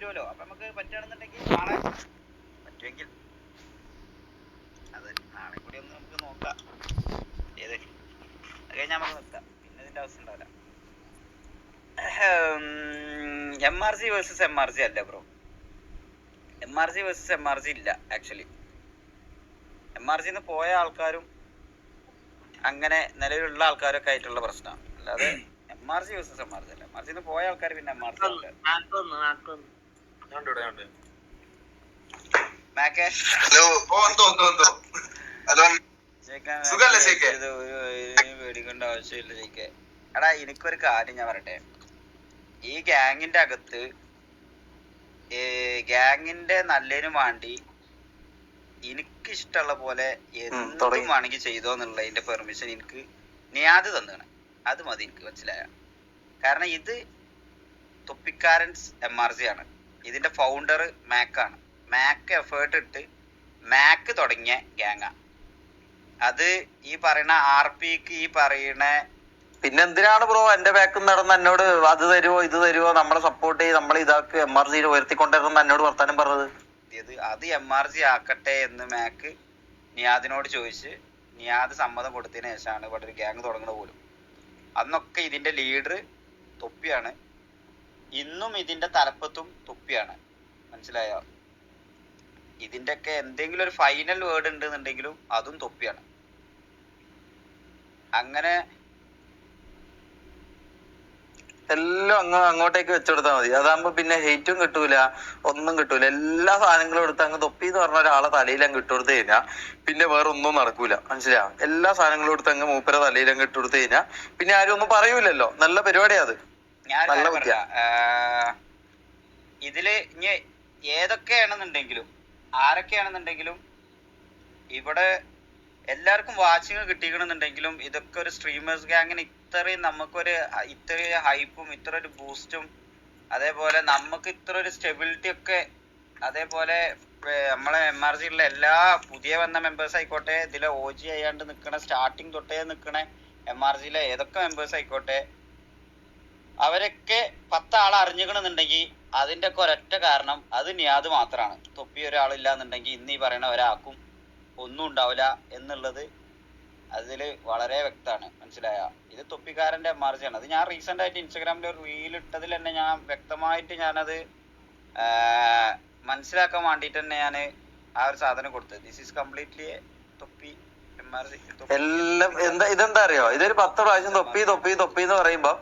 വരുമല്ലോ. അപ്പൊ നമുക്ക് പറ്റുകയാണെന്നുണ്ടെങ്കിൽ നാളെ പറ്റുമെങ്കിൽ അത് നാളെ കൂടി ഒന്ന് നമുക്ക് നോക്കാം. ഏത് അത് കഴിഞ്ഞാൽ നമുക്ക് നിർത്താം. പിന്നെ ഇതിന്റെ അവസ്ഥ ഉണ്ടാവില്ല. MRG വേഴ്സസ് MRG അല്ല ബ്രോ. MRG വേഴ്സസ് MRG ഇല്ല ആക്ച്വലി. MRGന്ന് പോയ ആൾക്കാരും അങ്ങനെ നിലവിലുള്ള ആൾക്കാരൊക്കെ ആയിട്ടുള്ള പ്രശ്നമാണ്. അല്ലാതെ MRG വേഴ്സസ് MRG അല്ല. MRGന്ന് പോയ ആൾക്കാർ പിന്നെ MRG പേടിക്കേണ്ട ആവശ്യമില്ല ജയിക്കെ. എടാ എനിക്കൊരു കാര്യം ഞാൻ പറയട്ടെ. ഈ ഗ്യാങ്ങിന്റെ അകത്ത് ഗ്യാങ്ങിന്റെ നല്ലതിനും വേണ്ടി എനിക്കിഷ്ടമുള്ള പോലെ എന്തും വേണമെങ്കിൽ ചെയ്തോ എന്നുള്ളതിന്റെ പെർമിഷൻ എനിക്ക് നിയാദ് തന്നാണ്. അത് മതി എനിക്ക്, മനസ്സിലായ. കാരണം ഇത് തൊപ്പിക്കാരൻസ് MRG ആണ്. ഇതിന്റെ ഫൗണ്ടർ മാക്കാണ്. മാക്ക് എഫേർട്ട് ഇട്ട് മാക്ക് തുടങ്ങിയ ഗ്യാങ്ങാ അത്. ഈ പറയുന്ന RPക്ക് ഈ പറയുന്ന പിന്നെ എന്തിനാണ് ബ്രോ എന്റെ ബാക്കിൽ നടന്ന് എന്നോട് അത് തരുവോ ഇത് തരുവോ നമ്മളെ സപ്പോർട്ട് ചെയ്ത് നമ്മളെ ഇതാക്ക് MRG ഉയർത്തിക്കൊണ്ടിരുന്ന എന്നോട് വർത്താനം പറഞ്ഞത്? അത് MRG ആക്കട്ടെ എന്ന് മാക്ക് നിയാദിനോട് ചോദിച്ച് നിയാദ് സമ്മതം കൊടുത്തതിന് ശേഷമാണ് ഇവിടെ ഒരു ഗ്യാങ് തുടങ്ങുന്നത് പോലും. അന്നൊക്കെ ഇതിന്റെ ലീഡർ തൊപ്പിയാണ്. ഇന്നും ഇതിന്റെ തലപ്പത്തും തൊപ്പിയാണ്, മനസ്സിലായോ? ഇതിന്റെ ഒക്കെ എന്തെങ്കിലും ഒരു ഫൈനൽ വേർഡ് ഉണ്ടെന്നുണ്ടെങ്കിലും അതും തൊപ്പിയാണ്. അങ്ങനെ എല്ലാം അങ്ങോട്ടേക്ക് വെച്ചെടുത്താൽ മതി. അതാകുമ്പോ പിന്നെ ഹെയ്റ്റും കിട്ടൂല, ഒന്നും കിട്ടൂല. എല്ലാ സാധനങ്ങളും എടുത്ത് അങ്ങ് തൊപ്പി എന്ന് പറഞ്ഞ ഒരാളെ തലയിലങ്ങ് ഇട്ടുകൊടുത്തു കഴിഞ്ഞാൽ പിന്നെ വേറെ ഒന്നും നടക്കൂല, മനസ്സിലാവും. എല്ലാ സാധനങ്ങളും എടുത്ത് അങ്ങ് മൂപ്പര തലയിലങ്ങ് ഇട്ടുകൊടുത്തു കഴിഞ്ഞാൽ പിന്നെ ആരും ഒന്നും പറയൂലല്ലോ. നല്ല പരിപാടിയാ അത്. നല്ല ബുദ്ധിയ. ഇതില് ഇനി ഏതൊക്കെയാണെന്നുണ്ടെങ്കിലും ആരൊക്കെയാണെന്നുണ്ടെങ്കിലും ഇവിടെ എല്ലാവർക്കും വാച്ചിങ് കിട്ടിക്കണമെന്നുണ്ടെങ്കിലും ഇതൊക്കെ ഒരു സ്ട്രീമേഴ്സ് ഗ്യാങ്ങിന് ഇത്രയും ഹൈപ്പും ഇത്ര ഒരു ബൂസ്റ്റും അതേപോലെ നമുക്ക് ഇത്ര ഒരു സ്റ്റെബിലിറ്റി ഒക്കെ, അതേപോലെ നമ്മളെ MRGയിലുള്ള എല്ലാ പുതിയ വന്ന മെമ്പേഴ്സ് ആയിക്കോട്ടെ, ഇതിലെ OG ആയാണ്ട് നിൽക്കണ സ്റ്റാർട്ടിങ് തൊട്ടേ നിൽക്കണ MRGയിലെ ഏതൊക്കെ മെമ്പേഴ്സ് ആയിക്കോട്ടെ, അവരൊക്കെ 10 ആളെ അറിഞ്ഞിക്കണമെന്നുണ്ടെങ്കിൽ അതിന്റെ ഒക്കെ ഒരൊറ്റ കാരണം അത് നിയാദ് മാത്രമാണ്. തൊപ്പി ഒരാളില്ല എന്നുണ്ടെങ്കിൽ ഇന്ന് ഈ പറയുന്ന ഒരാൾക്കും ഒന്നും ഉണ്ടാവില്ല എന്നുള്ളത് അതില് വളരെ വ്യക്തമാണ്, മനസ്സിലായ. ഇത് തൊപ്പിക്കാരന്റെ MRG ആണ്. അത് ഞാൻ റീസെന്റ് ആയിട്ട് ഇൻസ്റ്റാഗ്രാമിൽ ഒരു റീൽ ഇട്ടതിൽ തന്നെ ഞാൻ വ്യക്തമായിട്ട് ഞാനത് മനസ്സിലാക്കാൻ വേണ്ടിയിട്ട് തന്നെ ഞാൻ ആ ഒരു സാധനം കൊടുത്തത്. ദിസ് ഈസ് കംപ്ലീറ്റ്ലി തൊപ്പി MRG. എല്ലാം ഇതെന്താ അറിയോ, ഇതൊരു 10 പ്രാവശ്യം തൊപ്പി തൊപ്പി തൊപ്പി എന്ന് പറയുമ്പോ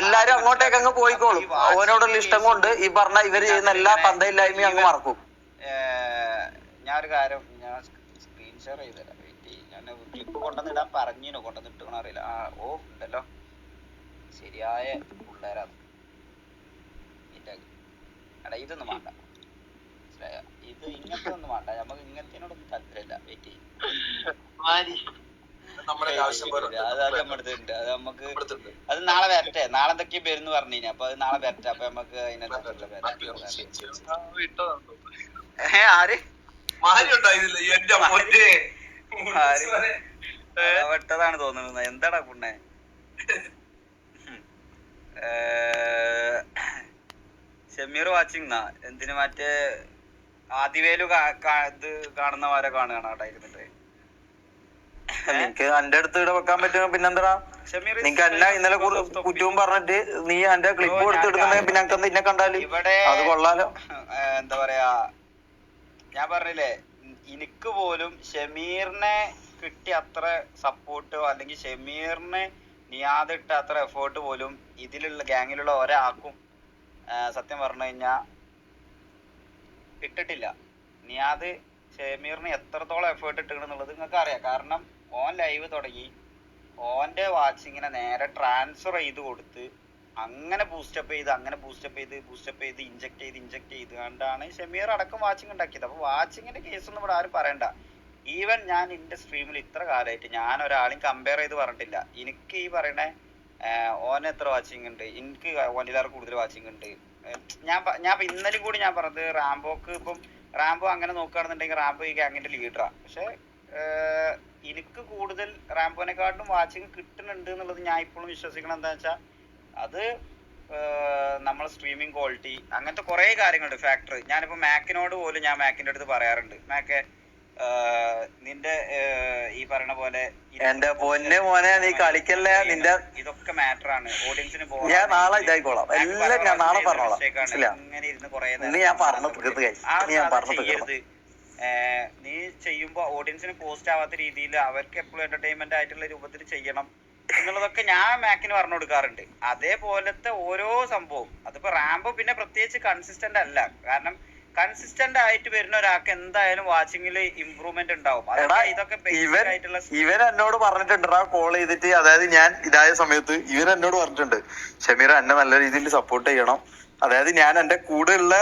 എല്ലാരും അങ്ങോട്ടേക്ക് അങ്ങ് പോയിക്കോളും. ഓനോടുള്ള ഇഷ്ടം കൊണ്ട് ഈ പറഞ്ഞ ഇവര് ചെയ്യുന്ന എല്ലാ തന്തയില്ലായ്മയും അങ്ങ് മറക്കും. ഞാനൊരു കാര്യം ഞാൻ സ്ക്രീൻ ഷെയർ ചെയ്തരാം. ഞാൻ ക്ലിപ്പ് കൊണ്ടുവന്നിടാൻ പറഞ്ഞിനോ, കൊണ്ടുവന്നിട്ടോ അറിയില്ല. ഓ ഉണ്ടല്ലോ, ശരിയായ പിള്ളേരാണ്. എടാ ഇതൊന്നും വേണ്ട, മനസ്സിലായോ? ഇത് ഇങ്ങനത്തെ ഒന്നും വേണ്ട, നമുക്ക് ഇങ്ങനത്തേനോടൊന്നും താല്പര്യമില്ല. വെയിറ്റ് ചെയ്യും, അത് നമ്മടുത്തുണ്ട്. അത് നമുക്ക് അത് നാളെ വരട്ടെ. നാളെ എന്തൊക്കെയോ പേരെന്ന് പറഞ്ഞു. അപ്പൊ അത് നാളെ വരട്ടെ. അപ്പൊ നമുക്ക് അതിനനുസരിച്ചുള്ള പേര്. ആര് വെട്ടതാണ് തോന്നുന്നത്. എന്താടാ പുണ്ണെ? ഷമീർ വാച്ചിങ് എന്നാ എന്തിനു മറ്റേ ആദിവേലു ഇത് കാണുന്നവരെ കാണുകയാണ് അവിടെ ഇരുന്നിട്ട്. നിനക്ക് എന്റെ അടുത്ത് ഇവിടെ വെക്കാൻ പറ്റുമോ? പിന്നെന്താ നിനക്ക് അല്ല ഇന്നലെ കുറ്റവും പറഞ്ഞിട്ട് നീ എന്റെ ക്ലിപ്പ് കൊടുത്തിടുന്നുണ്ടെങ്കിൽ പിന്നെ നിന്നെ കണ്ടാല് അത് കൊള്ളാലോ. എന്താ പറയാ, ഞാൻ പറഞ്ഞില്ലേ, എനിക്ക് പോലും ഷമീറിനെ കിട്ടിയ അത്ര സപ്പോർട്ടോ അല്ലെങ്കിൽ ഷമീറിനെ നിയാദ് ഇട്ട അത്ര എഫേർട്ട് പോലും ഇതിലുള്ള ഗ്യാങ്ങിലുള്ള ഒരാൾക്കും സത്യം പറഞ്ഞു കഴിഞ്ഞാൽ ഇട്ടിട്ടില്ല. നിയാദ് ഷമീറിന് എത്രത്തോളം എഫേർട്ട് ഇട്ടിട്ടുണ്ടെന്നുള്ളത് നിങ്ങൾക്ക് അറിയാം. കാരണം ഓൻ ലൈവ് തുടങ്ങി ഓന്റെ വാച്ചിങ്ങിനെ നേരെ ട്രാൻസ്ഫർ ചെയ്ത് കൊടുത്ത് അങ്ങനെ ബൂസ്റ്റപ്പ് ചെയ്ത് ഇഞ്ചക്ട് ചെയ്ത് കണ്ടാണ് ഷമീർ അടക്കം വാച്ചിങ് ഉണ്ടാക്കിയത്. അപ്പോൾ വാച്ചിങ്ങിന്റെ കേസൊന്നും ഇവിടെ ആരും പറയണ്ട. ഈവൻ ഞാൻ എൻ്റെ സ്ട്രീമിൽ ഇത്ര കാലമായിട്ട് ഞാൻ ഒരാളെയും കമ്പയർ ചെയ്ത് പറഞ്ഞിട്ടില്ല. എനിക്ക് ഈ പറയണ ഓൻ എത്ര വാച്ചിങ് ഉണ്ട്, എനിക്ക് ഓനിലേറെ കൂടുതൽ വാച്ചിങ് ഉണ്ട്. ഞാൻ ഇന്നലെയും കൂടി ഞാൻ പറഞ്ഞത് റാംബോക്ക്, ഇപ്പം റാംബോ അങ്ങനെ നോക്കുകയാണെന്നുണ്ടെങ്കിൽ റാംബോ ഈ ഗ്യാങ്ങിന്റെ ലീഡറാണ്. പക്ഷെ എനിക്ക് കൂടുതൽ റാംബോനെക്കാട്ടും വാച്ചിങ് കിട്ടുന്നുണ്ട് എന്നുള്ളത് ഞാൻ ഇപ്പോഴും വിശ്വസിക്കണം. എന്താ വെച്ചാൽ അത് നമ്മളെ സ്ട്രീമിംഗ് ക്വാളിറ്റി, അങ്ങനത്തെ കുറെ കാര്യങ്ങളുണ്ട് ഫാക്ടർ. ഞാനിപ്പോ മാക്കിനോട് പോലും ഞാൻ മാക്കിന്റെ അടുത്ത് പറയാറുണ്ട്, മാക്കെ നിന്റെ ഈ പറയുന്ന പോലെ എന്റെ പൊന്നെ മോനെ നീ കളിക്കല്ലേ, നിന്റെ ഇതൊക്കെ മാറ്റർ ആണ് ഓഡിയൻസിന്. ഞാൻ നാളെ ഇതായിക്കോളാം, എല്ലാം ഞാൻ നാളെ പറഞ്ഞോളാം. ഇങ്ങനെ ഇരുന്ന് കുറെ ഞാൻ പറഞ്ഞു ചെയ്യരുത്. നീ ചെയ്യുമ്പോ ഓഡിയൻസിന് പോസ്റ്റ് ആവാത്ത രീതിയിൽ അവർക്ക് എപ്പോഴും എന്റർടൈൻമെന്റ് ആയിട്ടുള്ള രൂപത്തിൽ ചെയ്യണം എന്നുള്ളതൊക്കെ ഞാൻ മാക്കിന് പറഞ്ഞു കൊടുക്കാറുണ്ട്. അതേപോലത്തെ ഓരോ സംഭവം, അതിപ്പോ റാംബോ പിന്നെ പ്രത്യേകിച്ച് കൺസിസ്റ്റന്റ് അല്ല, കാരണം കൺസിസ്റ്റന്റ് ആയിട്ട് വരുന്ന ഒരാൾക്ക് എന്തായാലും വാച്ചിങ്ങിൽ ഇമ്പ്രൂവ്മെന്റ് ഉണ്ടാവും. ഇതൊക്കെ ഇവൻ എന്നോട് പറഞ്ഞിട്ടുണ്ട് കോൾ ചെയ്തിട്ട്, അതായത് ഞാൻ ഇതായ സമയത്ത് ഇവൻ എന്നോട് പറഞ്ഞിട്ടുണ്ട്, ഷമീർ എന്നെ നല്ല രീതിയിൽ സപ്പോർട്ട് ചെയ്യണം. അതായത് ഞാൻ എന്റെ കൂടെ ഉള്ള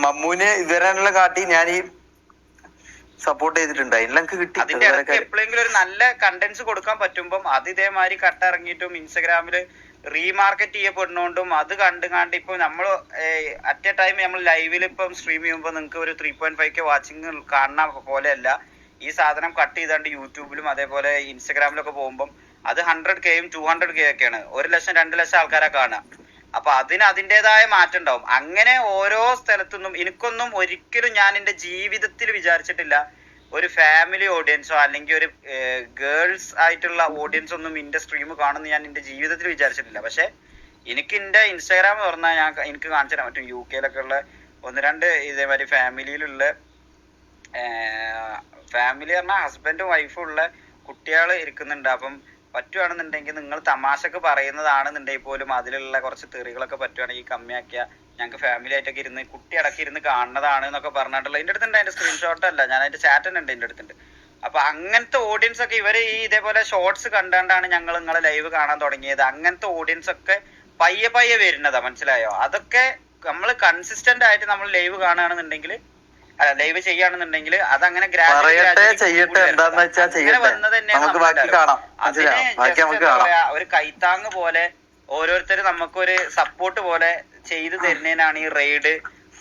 മമ്മൂനെ ഇവരെല്ലാം കാട്ടി ഞാൻ ഈ സപ്പോർട്ട് ചെയ്തിട്ടുണ്ട്. അതിനൊക്കെ കിട്ടി. അതിന്റെ ഇടയ്ക്ക് എപ്പോഴെങ്കിലും ഒരു നല്ല കണ്ടന്റ്സ് കൊടുക്കാൻ പറ്റുമ്പം അത് ഇതേമാതിരി കട്ടിറങ്ങിയിട്ടും ഇൻസ്റ്റഗ്രാമില് റീമാർക്കറ്റ് ചെയ്യപ്പെടുന്നോണ്ടും അത് കണ്ട് ഇപ്പൊ നമ്മൾ അറ്റ് എ ടൈം നമ്മൾ ലൈവിൽ ഇപ്പം സ്ട്രീം ചെയ്യുമ്പോൾ നിങ്ങൾക്ക് ഒരു 3.5K വാച്ചിങ് കാണുന്ന പോലെയല്ല. ഈ സാധനം കട്ട് ചെയ്താണ്ട് യൂട്യൂബിലും അതേപോലെ ഇൻസ്റ്റഗ്രാമിലൊക്കെ പോകുമ്പോൾ അത് 100Kയും 200K ഒക്കെയാണ്. 1 ലക്ഷം 2 ലക്ഷം ആൾക്കാരെ കാണുക. അപ്പൊ അതിൻ്റെതായ മാറ്റം ഉണ്ടാവും. അങ്ങനെ ഓരോ സ്ഥലത്തുനിന്നും എനിക്കൊന്നും ഒരിക്കലും ഞാൻ എൻ്റെ ജീവിതത്തിൽ വിചാരിച്ചിട്ടില്ല ഒരു ഫാമിലി ഓഡിയൻസോ അല്ലെങ്കിൽ ഒരു ഗേൾസ് ആയിട്ടുള്ള ഓഡിയൻസ് ഒന്നും എൻ്റെ സ്ട്രീം കാണുമെന്ന് ഞാൻ എൻ്റെ ജീവിതത്തിൽ വിചാരിച്ചിട്ടില്ല. പക്ഷെ എനിക്ക് എൻ്റെ ഇൻസ്റ്റാഗ്രാം തുറന്നാൽ എനിക്ക് കാണിച്ചു തരാൻ പറ്റും. UK യിലൊക്കെ ഉള്ള 1-2 ഇതേമാതിരി ഫാമിലിയിലുള്ള ഫാമിലി പറഞ്ഞാൽ ഹസ്ബൻഡും വൈഫും ഉള്ള കുട്ടികൾ ഇരിക്കുന്നുണ്ട്. അപ്പം പറ്റുവാണെന്നുണ്ടെങ്കിൽ നിങ്ങൾ തമാശക്ക് പറയുന്നതാണെന്നുണ്ടെങ്കിൽ പോലും അതിലുള്ള കുറച്ച് തെറികളൊക്കെ പറ്റുവാണെങ്കിൽ കമ്മിയാക്കിയാൽ ഞങ്ങൾക്ക് ഫാമിലി ആയിട്ടൊക്കെ ഇരുന്ന് കുട്ടി അടക്കി ഇരുന്ന് കാണുന്നതാണ് എന്നൊക്കെ പറഞ്ഞിട്ടുള്ള എൻ്റെ അടുത്തുണ്ട്. അതിന്റെ സ്ക്രീൻഷോട്ട് അല്ല, ഞാൻ അതിന്റെ ചാറ്റ് തന്നെ ഉണ്ട് എൻ്റെ അടുത്തുണ്ട്. അപ്പൊ അങ്ങനത്തെ ഓഡിയൻസ് ഒക്കെ ഇവര് ഈ ഇതേപോലെ ഷോർട്സ് കണ്ടാണ്ടാണ് ഞങ്ങൾ നിങ്ങളെ ലൈവ് കാണാൻ തുടങ്ങിയത്. അങ്ങനത്തെ ഓഡിയൻസ് ഒക്കെ പയ്യെ വരുന്നതാ, മനസ്സിലായോ? അതൊക്കെ നമ്മൾ കൺസിസ്റ്റന്റ് ആയിട്ട് നമ്മൾ ലൈവ് കാണുകയാണെന്നുണ്ടെങ്കിൽ, അല്ല ലൈവ് ചെയ്യുകയാണെന്നുണ്ടെങ്കിൽ അതങ്ങനെ ഒരു കൈത്താങ് പോലെ ഓരോരുത്തർ നമുക്കൊരു സപ്പോർട്ട് പോലെ ചെയ്തു തരുന്നതിനാണ് ഈ റെയ്ഡ്.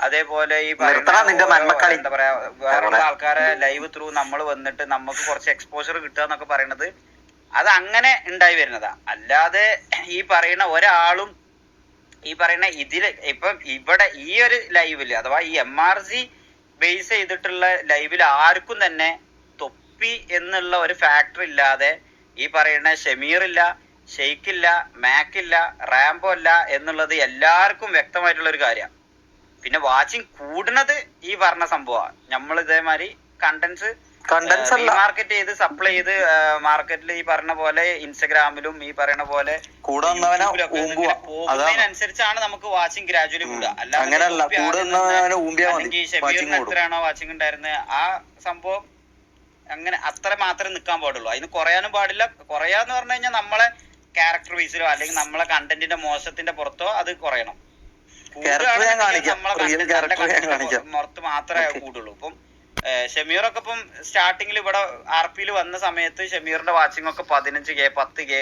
അതേപോലെ ഈ എന്താ പറയാ വേറെയുള്ള ആൾക്കാരെ ലൈവ് ത്രൂ നമ്മൾ വന്നിട്ട് നമുക്ക് കുറച്ച് എക്സ്പോഷർ കിട്ടുക എന്നൊക്കെ പറയുന്നത് അത് അങ്ങനെ ഉണ്ടായി വരുന്നതാ. അല്ലാതെ ഈ പറയുന്ന ഒരാളും ഈ പറയുന്ന ഇതില് ഇപ്പം ഇവിടെ ഈ ഒരു ലൈവില് അഥവാ ഈ MRG ബേസ് ചെയ്തിട്ടുള്ള ലൈവിൽ ആർക്കും തന്നെ തൊപ്പി എന്നുള്ള ഒരു ഫാക്ടർ ഇല്ലാതെ ഈ പറയുന്ന ഷമീർ ഇല്ല, ഷെയ്ഖില്ല, മാക്കില്ല, റാംബോ ഇല്ല എന്നുള്ളത് എല്ലാവർക്കും വ്യക്തമായിട്ടുള്ള ഒരു കാര്യമാണ്. പിന്നെ വാച്ചിങ് കൂടുന്നത് ഈ പറഞ്ഞ സംഭവമാണ്. നമ്മൾ ഇതേമാതിരി കണ്ടന്റ്സ് മാർക്കറ്റ് ചെയ്ത് സപ്ലൈ ചെയ്ത് മാർക്കറ്റിൽ ഈ പറഞ്ഞ പോലെ ഇൻസ്റ്റഗ്രാമിലും ഈ പറയുന്ന പോലെ പോകുന്നതിനനുസരിച്ചാണ് നമുക്ക് വാച്ചിങ് ഗ്രാജുവലി കൂടുക. അല്ലെങ്കിൽ ഷമീറിന് എത്രയാണോ വാച്ചിങ് ഉണ്ടായിരുന്നത് ആ സംഭവം അങ്ങനെ അത്ര മാത്രമേ നിൽക്കാൻ പാടുള്ളൂ. അതിന് കുറയാനും പാടില്ല. കുറയാന്ന് പറഞ്ഞു കഴിഞ്ഞാൽ നമ്മളെ ക്യാരക്ടർ വൈസിലോ അല്ലെങ്കിൽ നമ്മളെ കണ്ടന്റിന്റെ മോശത്തിന്റെ പുറത്തോ അത് കുറയണം. പുറത്ത് മാത്രമേ കൂടുള്ളൂ. ഇപ്പം ഷമീറൊക്കെ ഇപ്പം സ്റ്റാർട്ടിങ്ങിൽ ഇവിടെ RPയിൽ വന്ന സമയത്ത് ഷമീറിന്റെ വാച്ചിങ് ഒക്കെ 15K 10K,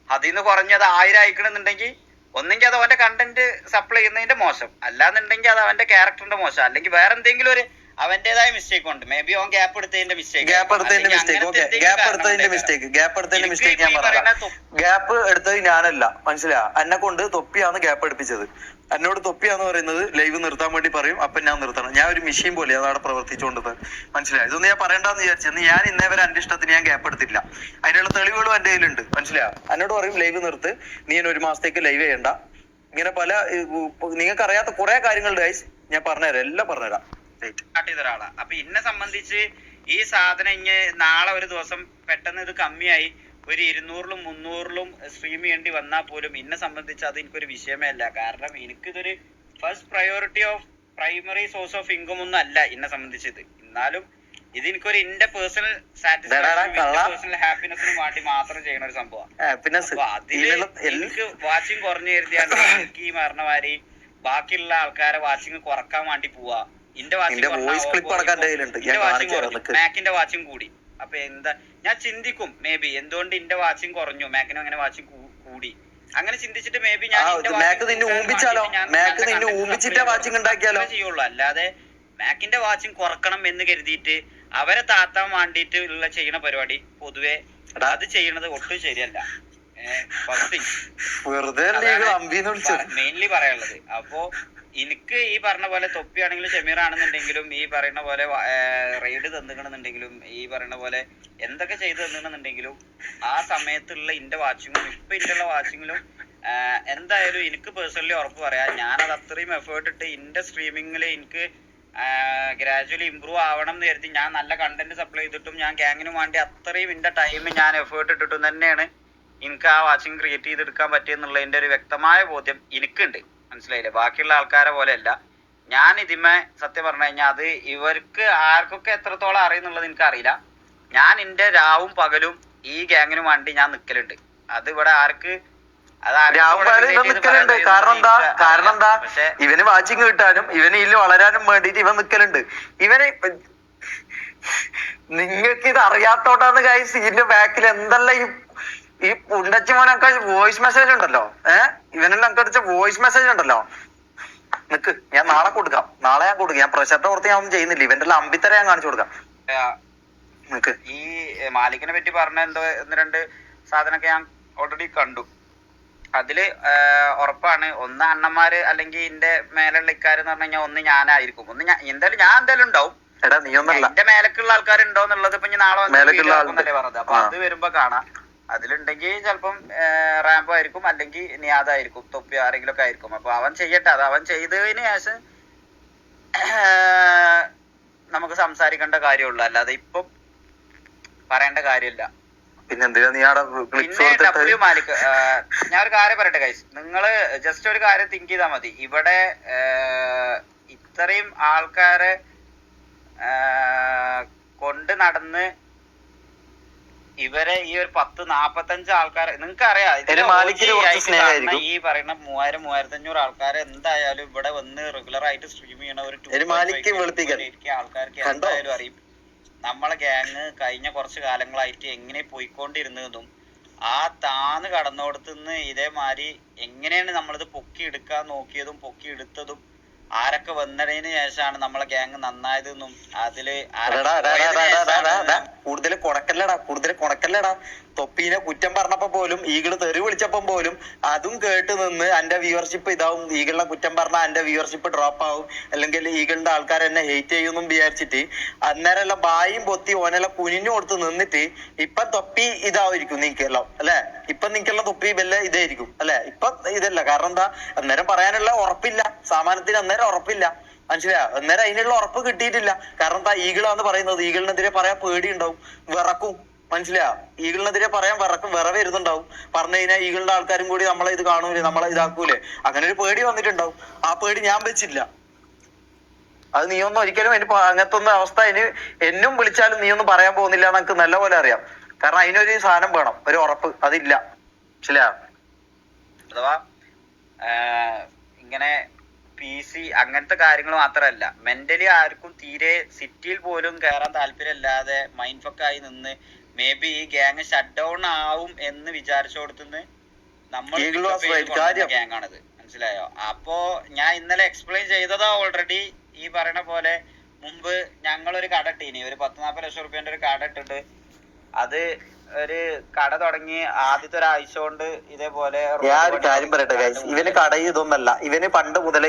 അതിന്ന് കുറഞ്ഞത് 1000 അയക്കണമെന്നുണ്ടെങ്കിൽ ഒന്നെങ്കിൽ അത് അവന്റെ കണ്ടന്റ് സപ്ലൈ ചെയ്യുന്നതിന്റെ മോശം, അല്ലാന്നുണ്ടെങ്കിൽ അത് അവന്റെ ക്യാരക്ടറിന്റെ മോശം, അല്ലെങ്കിൽ വേറെ എന്തെങ്കിലും ഒരു അവന്റേതായ മിസ്റ്റേക്ക് ഉണ്ട്. മേ ബി ഓൻ ഗ്യാപ്പ് എടുത്തതിന്റെ മിസ്റ്റേക്ക് ഗ്യാപ്പ് എടുത്തത് ഞാനല്ല, മനസ്സിലാ. എന്നെ കൊണ്ട് തൊപ്പിയാണ് ഗ്യാപ്പ് എടുപ്പിച്ചത്. എന്നോട് തൊപ്പിയാന്ന് പറയുന്നത് ലൈവ് നിർത്താൻ വേണ്ടി പറയും, അപ്പൊ ഞാൻ നിർത്തണം. ഞാൻ ഒരു മെഷീൻ പോലെ അതാണ് പ്രവർത്തിച്ചുകൊണ്ടത്, മനസ്സിലായി. ഇതൊന്നും ഞാൻ പറയണ്ടെന്ന് വിചാരിച്ചത്. ഞാൻ ഇന്നേ വരെ എന്റെ ഇഷ്ടത്തിന് ഞാൻ ഗ്യാപ്പ് എടുത്തില്ല. അതിനുള്ള തെളിവുകളും എന്റെ കയ്യിലുണ്ട്, മനസ്സിലായോ. എന്നോട് പറയും ലൈവ് നിർത്ത്, നീ 1 മാസത്തേക്ക് ലൈവ് ചെയ്യണ്ട. ഇങ്ങനെ പല നിങ്ങൾക്ക് അറിയാത്ത കുറെ കാര്യങ്ങളുണ്ട് ഗൈസ്, ഞാൻ പറഞ്ഞുതരാം, എല്ലാം പറഞ്ഞുതരാം. ഒരാളാ. അപ്പൊ എന്നെ സംബന്ധിച്ച് ഈ സാധനം ഇനി നാളെ ഒരു ദിവസം പെട്ടെന്ന് ഇത് കമ്മിയായി ഒരു 200-ലും 300-ലും സ്ട്രീം ചെയ്യേണ്ടി വന്നാൽ പോലും എന്നെ സംബന്ധിച്ച് അത് എനിക്കൊരു വിഷയമേ അല്ല. കാരണം എനിക്കിതൊരു first priority of primary source of income ഒന്നും അല്ല എന്നെ സംബന്ധിച്ചത്. എന്നാലും ഇത് എനിക്കൊരു എന്റെ പേഴ്സണൽ സാറ്റിസ്ഫാക്ഷൻ പേഴ്സണൽ ഹാപ്പിനെസിന് വേണ്ടി മാത്രം ചെയ്യുന്ന ഒരു സംഭവമാണ്. അപ്പൊ അതില് എനിക്ക് വാച്ചിങ് കുറഞ്ഞു കരുതിയാണ് എനിക്ക് ഈ മരണമാരി ബാക്കിയുള്ള ആൾക്കാരെ വാച്ചിങ് കുറക്കാൻ വേണ്ടി പോവാ. എന്റെ വാച്ചിങ് മാക്കിന്റെ വാച്ചിങ് കൂടി. അപ്പൊ എന്താ ഞാൻ ചിന്തിക്കും, മേ ബി എന്തുകൊണ്ട് എന്റെ വാച്ചിങ് കുറഞ്ഞു, മാക്കിനും അങ്ങനെ വാച്ചിങ് കൂടി, അങ്ങനെ ചിന്തിച്ചിട്ട് മേ ബി ഞാൻ ചെയ്യുള്ളൂ. അല്ലാതെ മാക്കിന്റെ വാച്ചിങ് കുറക്കണം എന്ന് കരുതിയിട്ട് അവരെ താത്താൻ വേണ്ടിയിട്ട് ഉള്ള ചെയ്യുന്ന പരിപാടി പൊതുവെ അത് ചെയ്യണത് ഒട്ടും ശരിയല്ല. ഫസ്റ്റ് തിങ് വെറുതെ മെയിൻലി പറയാനുള്ളത്. അപ്പോ എനിക്ക് ഈ പറഞ്ഞ പോലെ തൊപ്പിയാണെങ്കിലും ഷമീറാണെന്നുണ്ടെങ്കിലും ഈ പറയുന്ന പോലെ റെയ്ഡ് തന്നിക്കണമെന്നുണ്ടെങ്കിലും ഈ പറയുന്ന പോലെ എന്തൊക്കെ ചെയ്ത് തന്നിക്കണമെന്നുണ്ടെങ്കിലും ആ സമയത്തുള്ള ഇന്റെ വാച്ചിങ്ങും ഇപ്പൊ ഇന്നുള്ള വാച്ചിങ്ങിലും എന്തായാലും എനിക്ക് പേഴ്സണലി ഉറപ്പ് പറയാം, ഞാനത് അത്രയും എഫേർട്ട് ഇട്ട് ഇന്റെ സ്ട്രീമിങ്ങിൽ എനിക്ക് ഗ്രാജുവലി ഇമ്പ്രൂവ് ആവണം എന്ന് കരുതി ഞാൻ നല്ല കണ്ടന്റ് സപ്ലൈ ചെയ്തിട്ടും ഞാൻ ഗ്യാങ്ങിന് വേണ്ടി അത്രയും ഇന്റെ ടൈം ഞാൻ എഫേർട്ട് ഇട്ടിട്ടും തന്നെയാണ് എനിക്ക് ആ വാച്ചിങ് ക്രിയേറ്റ് ചെയ്തെടുക്കാൻ പറ്റിയെന്നുള്ളതിന്റെ ഒരു വ്യക്തമായ ബോധ്യം എനിക്കുണ്ട്. മനസ്സിലായില്ലേ? ബാക്കിയുള്ള ആൾക്കാരെ പോലെയല്ല ഞാൻ ഇതിമേ സത്യം പറഞ്ഞു കഴിഞ്ഞാൽ അത് ഇവർക്ക് ആർക്കൊക്കെ എത്രത്തോളം അറിയുന്നുള്ളത് എനിക്കറിയില്ല. ഞാൻ എന്റെ രാവും പകലും ഈ ഗ്യാങ്ങിന് വേണ്ടി ഞാൻ നിക്കലുണ്ട്. അത് ഇവിടെ ആർക്ക് നിക്കലുണ്ട്. കാരണം എന്താ ഇവന് വാച്ചിങ് കിട്ടാനും ഇവന് ഇതിൽ വളരാനും വേണ്ടിട്ട് ഇവൻ നിക്കലുണ്ട്. ഇവന് നിങ്ങൾക്ക് ഇത് അറിയാത്തോട്ടാന്ന് ഗൈസ്, ഇതിന്റെ ബാക്കിൽ എന്തെല്ലാം ഈ പുണ്ടച്ചി മോനൊക്കെ വോയിസ് മെസ്സേജ് ഉണ്ടല്ലോ, ഇവനെല്ലാം അടിച്ച വോയിസ് മെസ്സേജ് ഉണ്ടല്ലോ. നിക്ക്, ഞാൻ നാളെ കൊടുക്കാം, ഞാൻ കൊടുക്കാം. ഞാൻ പ്രഷറിന്റെ പുറത്ത് ഞാൻ ഒന്നും ചെയ്യുന്നില്ല, ഇവന്റെ എല്ലാം അമ്പിത്തര ഞാൻ കാണിച്ചു കൊടുക്കാം. ഈ മാലിക്കിനെ പറ്റി പറഞ്ഞ എന്തോ ഒന്ന് രണ്ട് സാധനമൊക്കെ ഞാൻ ഓൾറെഡി കണ്ടു. അതില് ഉറപ്പാണ്, ഒന്ന് അണ്ണന്മാര് അല്ലെങ്കിൽ എന്റെ മേലുള്ള ഇക്കാരെന്ന് പറഞ്ഞു കഴിഞ്ഞാൽ ഒന്ന് ഞാനായിരിക്കും, ഒന്ന് എന്തായാലും ഞാൻ എന്തായാലും ഉണ്ടാവും. എന്റെ മേലക്കുള്ള ആൾക്കാരുണ്ടോ എന്നുള്ളത് ഇപ്പൊ നാളെ വന്നല്ലേ പറഞ്ഞത്. അപ്പൊ അത് വരുമ്പോ കാണാം. അതിലുണ്ടെങ്കിൽ ചിലപ്പം റാമ്പോ ആയിരിക്കും, അല്ലെങ്കിൽ നിയാദായിരിക്കും, തൊപ്പി ആരെങ്കിലും ഒക്കെ ആയിരിക്കും. അപ്പൊ അവൻ ചെയ്യട്ടെ, അത് അവൻ ചെയ്തതിന് ശേഷം നമുക്ക് സംസാരിക്കേണ്ട കാര്യമുള്ളൂ, അല്ലാതെ ഇപ്പം പറയേണ്ട കാര്യമില്ല. പിന്നെ ഡബ്ല്യു മാലിക്, ഞാൻ ഒരു കാര്യം പറയട്ടെ ഗൈസ്, നിങ്ങള് ജസ്റ്റ് ഒരു കാര്യം തിങ്ക് ചെയ്താൽ മതി. ഇവിടെ ഇത്രയും ആൾക്കാരെ കൊണ്ട് നടന്ന് ഇവരെ ഈ ഒരു 10-45 ആൾക്കാരെ നിങ്ങൾക്ക് അറിയാം, ഈ പറയുന്ന 3000-3500 ആൾക്കാരെ എന്തായാലും ഇവിടെ വന്ന് റെഗുലർ ആയിട്ട് സ്ട്രീം ചെയ്യണ ഒരു ആൾക്കാർക്ക് എന്തായാലും അറിയും നമ്മളെ ഗ്യാങ് കഴിഞ്ഞ കുറച്ച് കാലങ്ങളായിട്ട് എങ്ങനെ പോയിക്കൊണ്ടിരുന്നതും ആ താന്ന് കടന്നോടത്തുനിന്ന് ഇതേമാതിരി എങ്ങനെയാണ് നമ്മളിത് പൊക്കി എടുക്കാൻ നോക്കിയതും പൊക്കി എടുത്തതും ആരൊക്കെ വന്നതിന് ശേഷമാണ് നമ്മളെ ഗ്യാങ് നന്നായതെന്നും അതില് കൂടുതൽ കൊണക്കല്ലടാ. തൊപ്പീനെ കുറ്റം പറഞ്ഞപ്പോ പോലും ഈഗിള് തെറി വിളിച്ചപ്പം പോലും അതും കേട്ട് നിന്ന് എന്റെ വ്യൂവർഷിപ്പ് ഇതാവും, ഈഗിളിനെ കുറ്റം പറഞ്ഞാൽ എന്റെ വ്യൂവർഷിപ്പ് ഡ്രോപ്പ് ആവും, അല്ലെങ്കിൽ ഈഗിളിന്റെ ആൾക്കാർ എന്നെ ഹെയ്റ്റ് ചെയ്യുമെന്നും വിചാരിച്ചിട്ട് അന്നേരം എല്ലാം ബായും പൊത്തി ഓനെല്ലാം കുനിഞ്ഞു കൊടുത്ത് നിന്നിട്ട് ഇപ്പൊ തൊപ്പി ഇതായിരിക്കും നിങ്ങൾക്കെല്ലാം അല്ലെ, ഇപ്പൊ നിങ്ങൾക്കെല്ലാം തൊപ്പി വല്ല ഇതായിരിക്കും അല്ലെ. ഇപ്പൊ ഇതല്ല, കാരണം എന്താ അന്നേരം പറയാനുള്ള ഉറപ്പില്ല, സാമാനത്തിന് അന്നേരം ഉറപ്പില്ല, മനസ്സിലായോ? അന്നേരം അതിനുള്ള ഉറപ്പ് കിട്ടിയിട്ടില്ല. കാരണം എന്താ ഈഗിളാന്ന് പറയുന്നത്, ഈഗിളിനെതിരെ പറയാൻ പേടി ഉണ്ടാവും, വിറക്കും, മനസ്സിലായോ? ഈഗിളിനെതിരെ പറയാൻ വിറ വരുന്നുണ്ടാവും. പറഞ്ഞു കഴിഞ്ഞാൽ ഈഗിളിന്റെ ആൾക്കാരും കൂടി നമ്മളെ ഇത് കാണൂലേ, നമ്മളെ ഇതാക്കൂലേ, അങ്ങനെ ഒരു പേടി വന്നിട്ടുണ്ടാവും. ആ പേടി ഞാൻ വെച്ചില്ല. അത് നീ ഒന്നും ഒരിക്കലും അങ്ങനത്തെ ഒന്നും അവസ്ഥ എന്നും വിളിച്ചാലും നീ ഒന്നും പറയാൻ പോകുന്നില്ല എന്ന് എനിക്ക് നല്ലപോലെ അറിയാം. കാരണം അതിനൊരു സാധനം വേണം, ഒരു ഉറപ്പ്, അതില്ല, മനസ്സിലായോ? അഥവാ ഇങ്ങനെ PC അങ്ങനത്തെ കാര്യങ്ങൾ മാത്രമല്ല, മെന്റലി ആർക്കും തീരെ സിറ്റിയിൽ പോലും കയറാൻ താല്പര്യമില്ലാതെ മൈൻഡ് ഫക്കായി നിന്ന് മേ ബി ഈ ഗ്യാങ് ഷട്ട് ഡൗൺ ആവും എന്ന് വിചാരിച്ചോടത്തുനിന്ന് നമ്മൾ ഗ്യാങ് ആണത്, മനസ്സിലായോ? അപ്പോ ഞാൻ ഇന്നലെ എക്സ്പ്ലെയിൻ ചെയ്തതാ ഓൾറെഡി. ഈ പറയണ പോലെ മുമ്പ് ഞങ്ങളൊരു കട ഇട്ടീനി, ഒരു 10-40 ലക്ഷം റുപ്യന്റെ ഒരു കട ഇട്ടിട്ട് അത് ഒരു കട തുടങ്ങി ആദ്യത്തെ ഒരാഴ്ച കൊണ്ട് ഇതേപോലെ ഞാൻ ഒരു കാര്യം പറയട്ടെ ഗൈസ്, ഇവന് കടയിൽ ഇതൊന്നല്ല, ഇവൻ പണ്ട് മുതലേ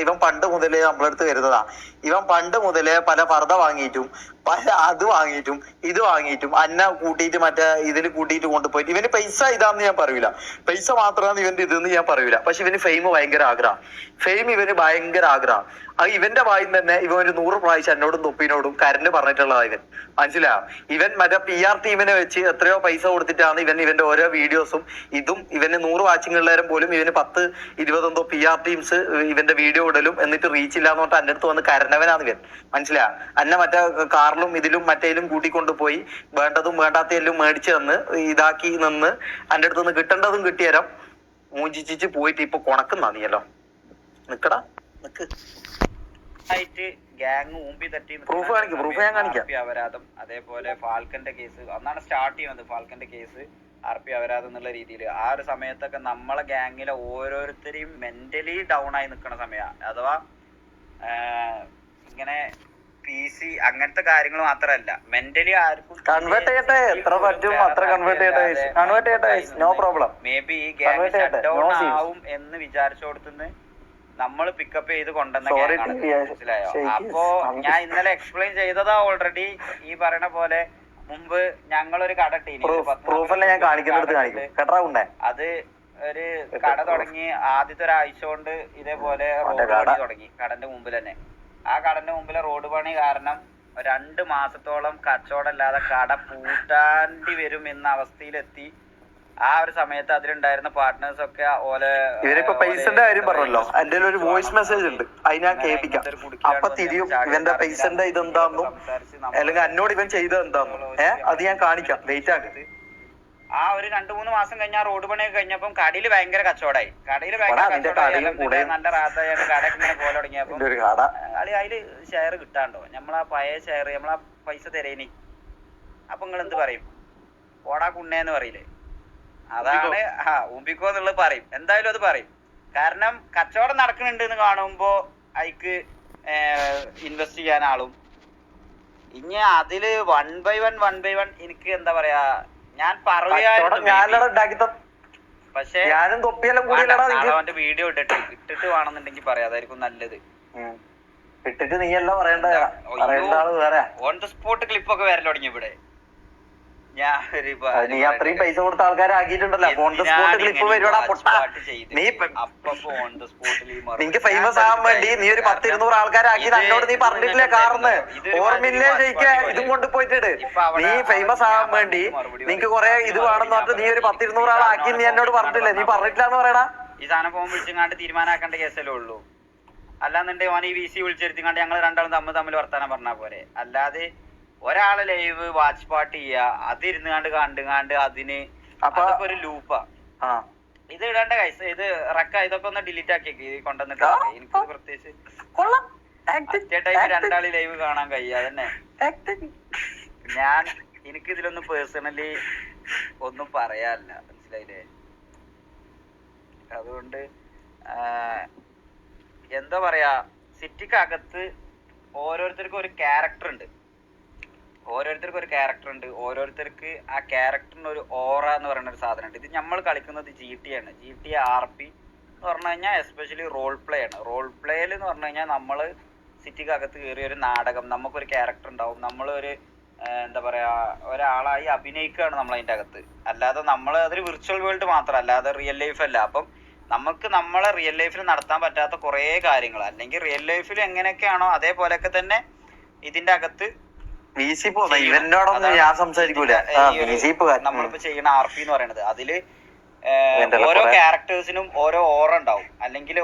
നമ്മളടുത്ത് വരുന്നതാ. ഇവൻ പണ്ട് മുതലേ പല പർദ്ദ വാങ്ങിയിട്ടും പല അത് വാങ്ങിയിട്ടും ഇത് വാങ്ങിയിട്ടും അന്ന കൂട്ടിയിട്ട് മറ്റേ ഇതിൽ കൂട്ടിയിട്ട് കൊണ്ടുപോയിട്ട് ഇവന് പൈസ ഇതാന്ന് ഞാൻ പറയൂല, പൈസ മാത്രമാണ് ഇവന്റെ ഇതെന്ന് ഞാൻ പറയൂല. പക്ഷെ ഇവന് ഫെയിം ഭയങ്കര ആഗ്രഹം, ഇവന് ഭയങ്കര ആഗ്രഹം. അത് ഇവന്റെ വായിൽ തന്നെ ഇവൻ ഒരു 100 പ്രാവശ്യം എന്നോടും തൊപ്പിനോടും കരഞ്ഞ് പറഞ്ഞിട്ടുള്ളതാ ഇവൻ, മനസ്സിലാവും? ഇവൻ മറ്റേ PR ടീമിനെ വെച്ച് എത്രയോ പൈസ കൊടുത്തിട്ടാണ് ഇവന്റെ ഓരോ വീഡിയോസും ഇതും. ഇവന് 100 വാച്ചിങ് ഉള്ളവരും പോലും ഇവന് 10-20 PR ടീംസ് ഇവന്റെ വീഡിയോ ഇടലും എന്നിട്ട് റീച്ച് ഇല്ലാന്ന് പറഞ്ഞിട്ട് എന്റെ അടുത്ത് വന്ന് കരഞ്ഞവനാണ് ഇവൻ, മനസ്സിലാവും? എന്നെ മറ്റേ കാറിലും ഇതിലും മറ്റേലും കൂട്ടിക്കൊണ്ടുപോയി വേണ്ടതും വേണ്ടാത്തതെല്ലാം മേടിച്ച് തന്ന് ഇതാക്കി നിന്ന് എന്റെ അടുത്ത് നിന്ന് കിട്ടേണ്ടതും കിട്ടിയരം മൂഞ്ചിച്ച് പോയിട്ട് ഇപ്പൊ കൊണക്കുന്നാ നീയല്ലോ. നിക്കടാ, നിക്ക്. ഗ്യാങ് ഊമ്പി തട്ടി പ്രൂഫ് ഞാൻ കാണിക്കാം. അപരാധം, അതേപോലെ ഫാൽക്കന്റെ കേസ് അന്നാണ് സ്റ്റാർട്ട് ചെയ്യുന്നത്. ഫാൽക്കന്റെ കേസ് RP അപരാധം എന്നുള്ള രീതിയിൽ ആ ഒരു സമയത്തൊക്കെ നമ്മളെ ഗ്യാങ്ങിലെ ഓരോരുത്തരെയും മെന്റലി ഡൗൺ ആയി നിൽക്കുന്ന സമയമാണ്. അഥവാ ഇങ്ങനെ PC ഈസി അങ്ങനത്തെ കാര്യങ്ങൾ മാത്രമല്ല, മെന്റലി ആർക്കും കൺവേർട്ട് ചെയ്യട്ടെ, എത്ര പറ്റും അത്ര കൺവേർട്ട് ചെയ്യട്ടെ, കൺവേർട്ട് ചെയ്യട്ടെ, നോ പ്രോബ്ലം. മേ ബി ഈ ഗ്യാങ് ഷട്ട് ഡൗൺ ആവും എന്ന് വിചാരിച്ചോടത്തുനിന്ന് നമ്മൾ പിക്കപ്പ് ചെയ്ത് കൊണ്ടുവന്ന ഗ്യാങ്ങാണ്, മനസ്സിലായോ? അപ്പോ ഞാൻ ഇന്നലെ എക്സ്പ്ലെയിൻ ചെയ്തതാ ഓൾറെഡി. ഈ പറയണ പോലെ മുമ്പ് ഞങ്ങളൊരു കട അത് ഒരു കട തുടങ്ങി ആദ്യത്തെ ഒരാഴ്ച കൊണ്ട് ഇതേപോലെ റോഡ് പണി തുടങ്ങി കടന്റെ മുമ്പിൽ തന്നെ. ആ കടന്റെ മുമ്പിലെ റോഡ് പണി കാരണം 2 മാസത്തോളം കച്ചവടം ഇല്ലാതെ കട പൂട്ടാണ്ടി വരും എന്ന അവസ്ഥയിലെത്തി. ആ ഒരു സമയത്ത് അതിലുണ്ടായിരുന്ന പാർട്ട്നേഴ്സ് ഒക്കെ ഇവരിപ്പോ പൈസന്റെ കാര്യം പറഞ്ഞല്ലോ, എന്റെ ഒരു വോയിസ് മെസ്സേജ് ഉണ്ട്, അത് ഞാൻ കേൾപ്പിക്കാം. അപ്പൊ തിരിയും ഇവന്റെ പൈസന്റെ ഇതെന്താന്നും അല്ലെങ്കിൽ എന്നോട് ഇവൻ ചെയ്തത് എന്താന്നും അത് ഞാൻ കാണിക്കാം, വെയിറ്റ് ആക്കി. ആ ഒരു 2-3 മാസം കഴിഞ്ഞാൽ റോഡ് പണിയൊക്കെ കഴിഞ്ഞപ്പം കടയിൽ ഭയങ്കര കച്ചവടമായി. കടയിൽ ഭയങ്കര നല്ല റാത്തായാണ് കടയൊക്കെ ഇങ്ങനെ പോലെ തുടങ്ങിയപ്പോ അതില് ഷെയർ കിട്ടാണ്ടോ, നമ്മളാ പഴയ ഷെയർ നമ്മളാ പൈസ തരേനി. അപ്പൊ നിങ്ങൾ എന്ത് പറയും? ഓടാ കുണ്ണേന്ന് പറയില്ലേ? അതാണ് ഊമ്പിക്കോ എന്നുള്ളത് പറയും, എന്തായാലും അത് പറയും. കാരണം കച്ചവടം നടക്കുന്നുണ്ട് എന്ന് കാണുമ്പോ അതിക്ക് ഇൻവെസ്റ്റ് ചെയ്യാൻ ആളും. ഇനി അതില് 1 by 1 എനിക്ക് എന്താ പറയാ, ഞാൻ പറയാറുണ്ട്. പക്ഷെ അവന്റെ വീഡിയോ ഇട്ടിട്ട് വേണമെന്നുണ്ടെങ്കിൽ പറയാം, അതായിരിക്കും നല്ലത്. ഇട്ടിട്ട് നീയല്ല പറയണ്ട, ഓൺ ദ സ്പോട്ട് ക്ലിപ്പൊക്കെ വരൽ തുടങ്ങി ഇവിടെ. നീ അത്രയും പൈസ കൊടുത്ത ആൾക്കാരെ ആക്കിയിട്ടുണ്ടല്ലോ. നിനക്ക് ഫേമസ് ആവാൻ വേണ്ടി നീ ഒരു 10-200 ആൾക്കാരെ ആക്കി എന്നോട് നീ പറഞ്ഞിട്ടില്ലേ കാർന്ന്? ഓർമ്മയില്ലേ ജയിക്കാൻ ഇതും കൊണ്ട് പോയിട്ടിട്ട് നീ ഫേമസ് ആവാൻ വേണ്ടി നിനക്ക് കൊറേ ഇത് വേണമെന്ന് പറഞ്ഞിട്ട് നീ ഒരു 10-200 ആളാക്കി നീ എന്നോട് പറഞ്ഞിട്ടില്ലേ? നീ പറഞ്ഞിട്ടില്ലാന്ന് പറയടാ. ഈ സാധനം ഫോൺ വിളിച്ചങ്ങാണ്ട് തീരുമാനാക്കേണ്ട കേസല്ലേ ഉള്ളൂ. അല്ലാന്നുണ്ടെങ്കിൽ ഓൻ ഈ VC വിളിച്ചെടുത്തിങ്ങാണ്ട് ഞങ്ങൾ രണ്ടാളും തമ്മിൽ വർത്താനം പറഞ്ഞാ പോരെ. അല്ലാതെ ഒരാളെ ലൈവ് വാച്ച് പാർട്ടി ചെയ്യാ, അതിരുന്നാണ്ട് കണ്ടുകാണ്ട് അതിന് അതൊക്കെ ഒരു ലൂപ്പാ. ഇത് ഇടേണ്ട കൈസ്, ഇത് റക്ക ഇതൊക്കെ ഒന്ന് ഡിലീറ്റ് ആക്കി കൊണ്ടുവന്നിട്ട് എനിക്ക് പ്രത്യേകിച്ച് ടൈം 2 ആള് ലൈവ് കാണാൻ കഴിയാ തന്നെ. എനിക്ക് ഇതിലൊന്നും പേഴ്സണലി ഒന്നും പറയാനില്ല, മനസ്സിലായില്ലേ? അതുകൊണ്ട് എന്താ പറയാ, സിറ്റിക്കകത്ത് ഓരോരുത്തർക്കും ഒരു ക്യാരക്ടർ ഉണ്ട്, ഓരോരുത്തർക്ക് ആ ക്യാരക്ടറിന് ഒരു ഓറ എന്ന് പറയുന്ന ഒരു സാധനം ഉണ്ട്. ഇത് നമ്മൾ കളിക്കുന്നത് GT ആണ്, GT RP എന്ന് പറഞ്ഞു കഴിഞ്ഞാൽ എസ്പെഷ്യലി റോൾ പ്ലേ ആണ്. റോൾ പ്ലേയിൽ എന്ന് പറഞ്ഞു കഴിഞ്ഞാൽ നമ്മൾ സിറ്റിക്കകത്ത് കയറിയ ഒരു നാടകം, നമുക്കൊരു ക്യാരക്ടർ ഉണ്ടാവും, നമ്മളൊരു എന്താ പറയാ ഒരാളായി അഭിനയിക്കുകയാണ് നമ്മൾ അതിൻ്റെ അകത്ത്. അല്ലാതെ നമ്മൾ അതൊരു വിർച്വൽ വേൾഡ് മാത്രമല്ല, അല്ലാതെ റിയൽ ലൈഫ് അല്ല. അപ്പം നമുക്ക് നമ്മളെ റിയൽ ലൈഫിൽ നടത്താൻ പറ്റാത്ത കുറേ കാര്യങ്ങൾ, അല്ലെങ്കിൽ റിയൽ ലൈഫിൽ എങ്ങനെയൊക്കെയാണോ അതേപോലെയൊക്കെ തന്നെ ഇതിന്റെ അകത്ത് നമ്മളിപ്പോ ചെയ്യുന്ന RP എന്ന് പറയുന്നത്. അതില് ഓരോ ക്യാരക്ടേഴ്സിനും ഓരോ ഓറ ഉണ്ടാവും, അല്ലെങ്കിൽ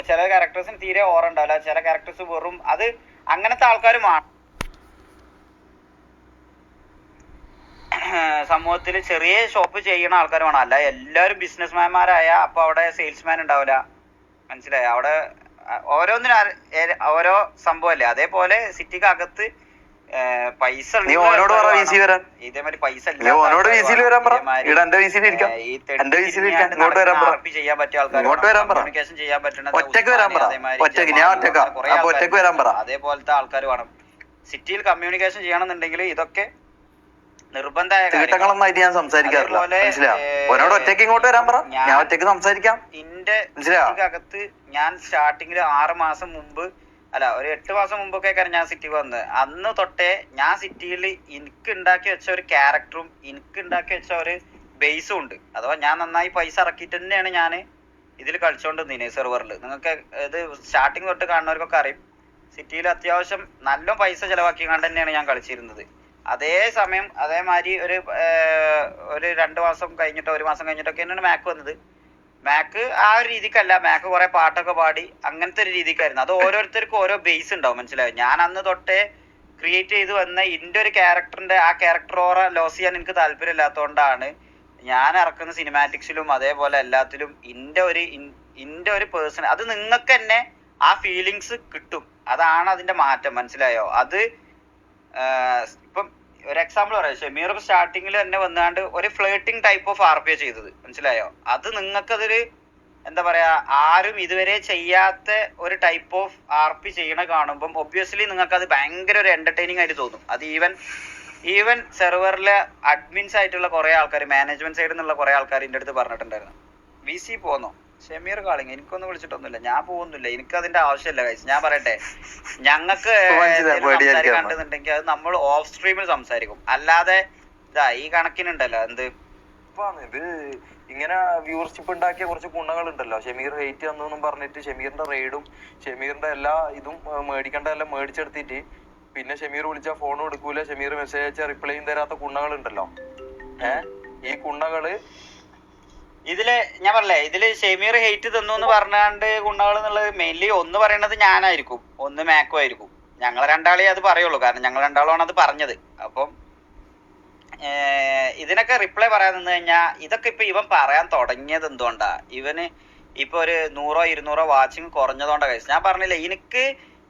ചില ക്യാരക്ടേഴ്സിന് തീരെ ഓറ ഉണ്ടാവില്ല, ചില ക്യാരക്ടേഴ്സ് വെറും അത് അങ്ങനത്തെ ആൾക്കാരുമാണ് സമൂഹത്തിൽ. ചെറിയ ഷോപ്പ് ചെയ്യുന്ന ആൾക്കാരുമാണ്, അല്ല എല്ലാവരും ബിസിനസ്മാൻമാരായ അപ്പൊ അവിടെ സെയിൽസ്മാൻ ഉണ്ടാവില്ല, മനസ്സിലായി? അവിടെ ഓരോന്നിനും ഓരോ സംഭവല്ലേ. അതേപോലെ സിറ്റിക്കകത്ത് പൈസ ഇതേമാതിരി പൈസ ചെയ്യാൻ പറ്റിയ ആൾക്കാർ, കമ്മ്യൂണിക്കേഷൻ ചെയ്യാൻ പറ്റുന്ന അതേപോലത്തെ ആൾക്കാർ വേണം സിറ്റിയിൽ. കമ്മ്യൂണിക്കേഷൻ ചെയ്യണമെന്നുണ്ടെങ്കിൽ ഇതൊക്കെ നിർബന്ധമായ അകത്ത്. ഞാൻ സ്റ്റാർട്ടിങ്ങിൽ 6 മാസം മുമ്പ് അല്ല ഒരു 8 മാസം മുമ്പൊക്കെ ഞാൻ സിറ്റിക്ക് വന്നത്. അന്ന് തൊട്ടേ ഞാൻ സിറ്റിയിൽ എനിക്ക് ഉണ്ടാക്കി വെച്ച ഒരു ക്യാരക്ടറും എനിക്ക് ഉണ്ടാക്കി വെച്ച ഒരു ബേസും ഉണ്ട്. അഥവാ ഞാൻ നന്നായി പൈസ ഇറക്കിയിട്ട് തന്നെയാണ് ഞാൻ ഇതിൽ കളിച്ചോണ്ടിരുന്നേ സെർവറിൽ. നിങ്ങൾക്ക് ഇത് സ്റ്റാർട്ടിങ് തൊട്ട് കാണുന്നവർക്കൊക്കെ അറിയും, സിറ്റിയിൽ അത്യാവശ്യം നല്ല പൈസ ചെലവാക്കി കണ്ട് തന്നെയാണ് ഞാൻ കളിച്ചിരുന്നത്. അതേസമയം അതേമാതിരി ഒരു 2 മാസം കഴിഞ്ഞിട്ടോ 1 മാസം കഴിഞ്ഞിട്ടൊക്കെ തന്നെയാണ് മാക്ക് വന്നത്. മാക്ക് ആ ഒരു രീതിക്കല്ല, മാക്ക് കുറെ പാട്ടൊക്കെ പാടി അങ്ങനത്തെ ഒരു രീതിക്കായിരുന്നു. അത് ഓരോരുത്തർക്കും ഓരോ ബേസ് ഉണ്ടാവും, മനസ്സിലായോ? ഞാൻ അന്ന് തൊട്ടേ ക്രിയേറ്റ് ചെയ്ത് വന്ന ഇന്റെ ഒരു ക്യാരക്ടറിന്റെ ആ ക്യാരക്ടർ ഓറ ലോസ് ചെയ്യാൻ എനിക്ക് താല്പര്യമില്ലാത്തതുകൊണ്ടാണ് ഞാൻ ഇറക്കുന്ന സിനിമാറ്റിക്സിലും അതേപോലെ എല്ലാത്തിലും ഇന്റെ ഒരു പേഴ്സൺ, അത് നിങ്ങൾക്ക് തന്നെ ആ ഫീലിങ്സ് കിട്ടും. അതാണ് അതിന്റെ മാറ്റം, മനസ്സിലായോ? അത് ഇപ്പം ഒരു എക്സാമ്പിൾ പറയാം, ഷമീർ സ്റ്റാർട്ടിങ്ങിൽ തന്നെ വന്നാണ്ട് ഒരു ഫ്ലേട്ടിംഗ് ടൈപ്പ് ഓഫ് RP ചെയ്തത്, മനസ്സിലായോ? അത് നിങ്ങൾക്കതൊരു എന്താ പറയാ ആരും ഇതുവരെ ചെയ്യാത്ത ഒരു ടൈപ്പ് ഓഫ് RP ചെയ്യണ കാണുമ്പം ഒബ്വിയസ്ലി നിങ്ങൾക്ക് അത് ഭയങ്കര ഒരു എന്റർടൈനിങ് ആയിട്ട് തോന്നും. അത് ഈവൻ സെർവറിലെ അഡ്മിൻസ് ആയിട്ടുള്ള കുറെ ആൾക്കാർ, മാനേജ്മെന്റ് സൈഡിൽ നിന്നുള്ള കുറെ ആൾക്കാർ എൻ്റെ അടുത്ത് പറഞ്ഞിട്ടുണ്ടായിരുന്നു, VC പോന്നോ ഷമീർ കാളിങ്, എനിക്കൊന്നും വിളിച്ചിട്ടൊന്നുമില്ല, ഞാൻ പോകുന്നില്ല, എനിക്ക് അതിന്റെ ആവശ്യമില്ല ഗൈസ്. ഞാൻ പറയട്ടെ, ഞങ്ങൾക്ക് സംസാരിക്കാണ്ടെന്നുണ്ടെങ്കിൽ അത് നമ്മൾ ഓഫ് സ്ട്രീമിൽ സംസാരിക്കും, അല്ലാതെ ഇതാ ഈ കണക്കിനുണ്ടല്ലോ എന്ത് ഇത് ഇങ്ങനെ വ്യൂവർഷിപ്പ് ഉണ്ടാക്കിയ കുറച്ച് ഗുണങ്ങൾ ഉണ്ടല്ലോ. ഷമീർ ഹെയ്റ്റ് തന്നു പറഞ്ഞിട്ട് ഷമീറിന്റെ റെയ്ഡും ഷമീറിന്റെ എല്ലാ ഇതും മേടിക്കേണ്ട എല്ലാം മേടിച്ചെടുത്തിട്ട് പിന്നെ ഷമീർ വിളിച്ചാൽ ഫോണും എടുക്കൂല, ഷമീർ മെസ്സേജ് അയച്ചാൽ റിപ്ലൈയും തരാത്ത ഗുണകൾ ഉണ്ടല്ലോ. ഈ ഗുണകള് ഇതില് ഞാൻ പറഞ്ഞേ, ഇതില് ഷമീർ ഹെയ്റ്റ് തന്നു എന്ന് പറഞ്ഞാണ്ട് ഗുണകൾ എന്നുള്ളത് മെയിൻലി ഒന്ന് പറയണത് ഞാനായിരിക്കും, ഒന്ന് മാക്കോ ആയിരിക്കും. ഞങ്ങൾ രണ്ടാളെ അത് പറയുള്ളൂ, കാരണം ഞങ്ങൾ രണ്ടാളുമാണ് അത് പറഞ്ഞത്. അപ്പം ഇതിനൊക്കെ റിപ്ലൈ പറയാൻ നിന്ന് കഴിഞ്ഞാൽ ഇതൊക്കെ ഇപ്പൊ ഇവൻ പറയാൻ തുടങ്ങിയത് എന്തുകൊണ്ടാ, ഇവന് ഇപ്പൊ ഒരു 100-200 വാച്ചിങ് കുറഞ്ഞതുകൊണ്ടാ കഴിച്ചു. ഞാൻ പറഞ്ഞില്ല, എനിക്ക്